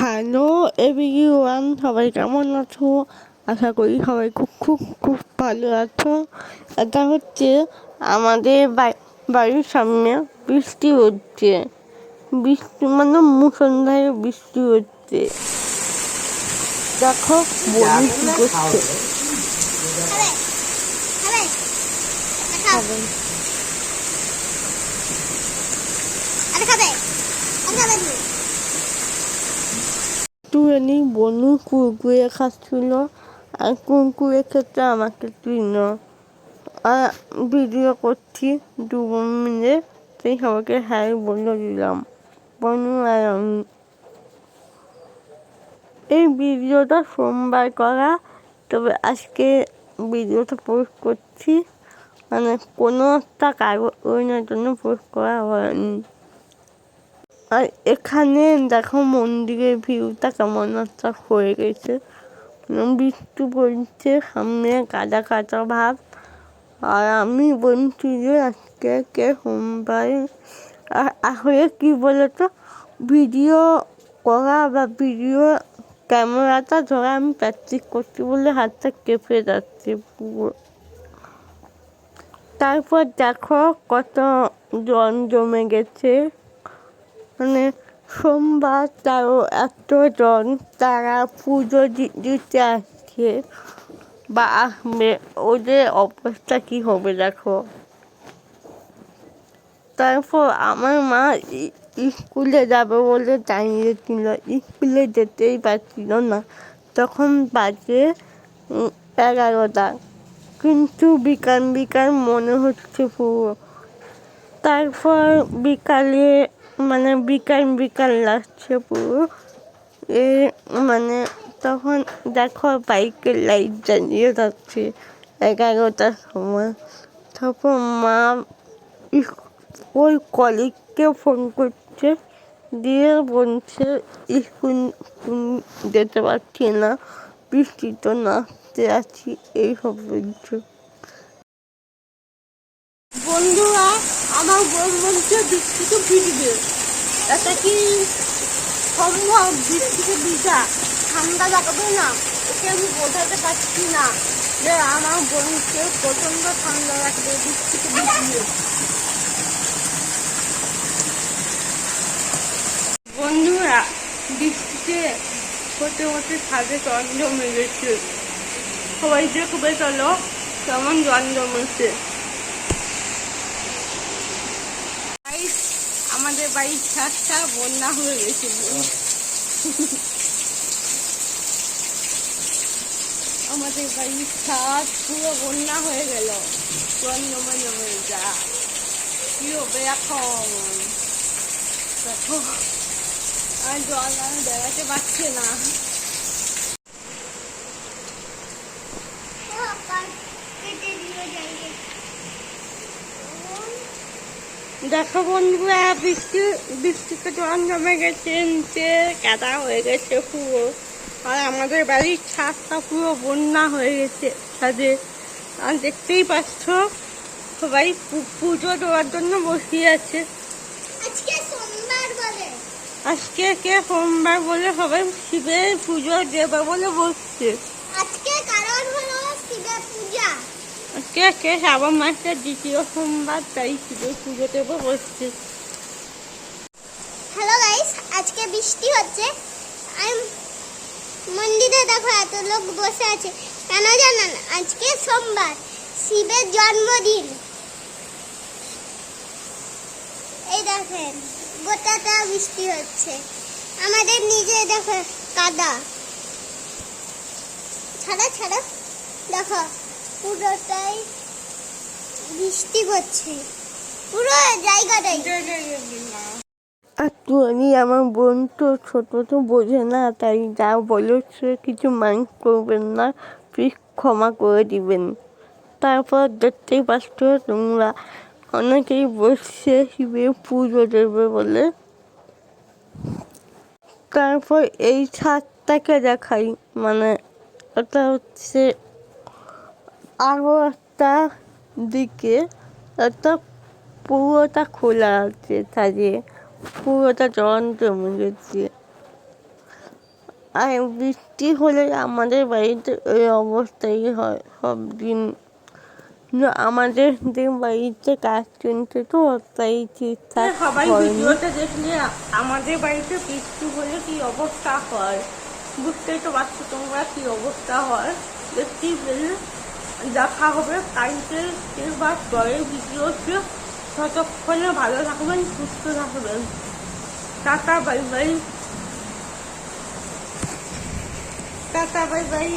Hello everyone, সবাই কেমন আছো? আশা করি সবাই খুব খুব খুব ভালো আছো। এটা হচ্ছে আমাদের বাড়ির সামনে বৃষ্টি হচ্ছে। বৃষ্টি মানে মুষলধারে বৃষ্টি হচ্ছে। দেখো বনু কি করছে। একটুখানি বনু কুরকুরে খাচ্ছিল, আর কুরকুরে খেতে আমাকে দিল। আর ভিডিও করছি 2 মিনিট, সেই সবাইকে হ্যাঁ বলে দিলাম। বনু আর আমি এই ভিডিওটা সোমবার করা, তবে আজকে ভিডিওটা পোস্ট করছি, মানে কোনো একটা কারণের জন্য পোস্ট করা হয়নি। আর এখানে দেখো মন্দিরের ভিউটা কেমন একটা হয়ে গেছে, বৃষ্টি পড়ছে, সামনে কাদা কাদা ভাব। আর আমি বলছি যে আজকে সোমবার, আসলে কি বলতো, ভিডিও করা বা ভিডিও ক্যামেরাটা ধরা আমি প্র্যাকটিস করছি বলে হাতটা কেঁপে যাচ্ছে পুরো। তারপর দেখো কত জন জমে গেছে, মানে সোমবার তারও এতজন, তারা পুজো দিতে আসছে বা আসবে, ওদের অবস্থা কি হবে দেখো। তারপর আমার মা স্কুলে যাবে বলে জানিয়েছিল, স্কুলে যেতেই পারছিল না, তখন বাজে 11টা, কিন্তু বিকাল বিকাল মনে হচ্ছে পুরো। তারপর বিকালে মানে বিকাল লাগছে পুরো। মানে তখন দেখো বাইকের লাইট জ্বালিয়ে যাচ্ছে 11টার সময়। তারপর মা ওই কলিগকে ফোন করছে, দিয়ে বলছে স্কুল যেতে পারছি না, বৃষ্টি তো নাচতে আছি, এইসব বলছে। বন্ধুরা, আমার বোন বলছে বৃষ্টিতে ভিজবে, এটা কি সম্ভব? বৃষ্টিতে ভিজা ঠান্ডা লাগাবে না? ওকে আমি বোঝাতে পারছি না যে আমার বোনকে প্রচন্ড ঠান্ডা লাগবে বৃষ্টিতে ভিজলে। বন্ধুরা, বৃষ্টিতে হতে হতে ছাদে জল জমে গেছে, সবাই দেখবে চলো কেমন জল জমেছে। আমাদের বাড়ির ছাদটা বন্যা হয়ে গেছে। আমাদের বাড়ির ছাদ পুরো বন্যা হয়ে গেল, জল জমে যা, কি হবে এখন দেখো। আর জল আমি বেড়াতে পারছি না। দেখো বন্ধুরা, বৃষ্টিতে জল জমে গেছে, নিচে কাদা হয়ে গেছে পুরো। আর আমাদের বাড়ির ছাদটা পুরো বন্যা হয়ে গেছে ছাদে। আর দেখতেই পাচ্ছ সবাই পুজো দেওয়ার জন্য বসিয়ে আছে। আজকে কে সোমবার বলে সবাই শিবের পুজো দেবে বলে বসছে। কে শ্রাবণ মাসের 2য় সোমবার, তাই শিবের পুজো দেবো বসছে। হ্যালো গাইস, আজকে বৃষ্টি হচ্ছে। মন্দিরে দেখো এত লোক বসে আছে, কেন জানেন? আজকে সোমবার, শিবের জন্মদিন। এই দেখেন গোটাটা বৃষ্টি হচ্ছে, আমাদের নিজে দেখো কাদা। ছাড়া দেখো পুরোটাই বৃষ্টি পড়ছে, পুরো জায়গাটাই। আর তুমি, আমার বোন তো ছোট, তো বোঝে না, তাই যা বলেছে কিছু মাইন্ড করবেন না, প্লিজ ক্ষমা করে দিবেন। তারপর দেখতেই পাচ্ছ তোমরা, অনেকেই বসছে শিবের পুজো দেবে বলে। তারপর এই ছাদটাকে দেখাই, মানে এটা হচ্ছে আরো একটা দিকে, একটা পুরোটা খোলা আছে ছাদে, পুরোটা জল জমে গেছে। আর বৃষ্টি হলে আমাদের বাড়িতে এই অবস্থাই হয় সব দিন। আমাদের বাড়িতে কাজ চলছে তো তাই ঠিকঠাক সবাই হয়নি। ভিডিওটা দেখলে আমাদের বাড়িতে বৃষ্টি হলে কি অবস্থা হয় বুঝতেই তো পারছো তোমরা কি অবস্থা হয়। দেখতেই পেলে দেখা হবে কালকে বা পরের ভিডিওতে। ততক্ষণে ভালো থাকবেন, সুস্থ থাকবেন। Tata bye bye. Tata bye bye.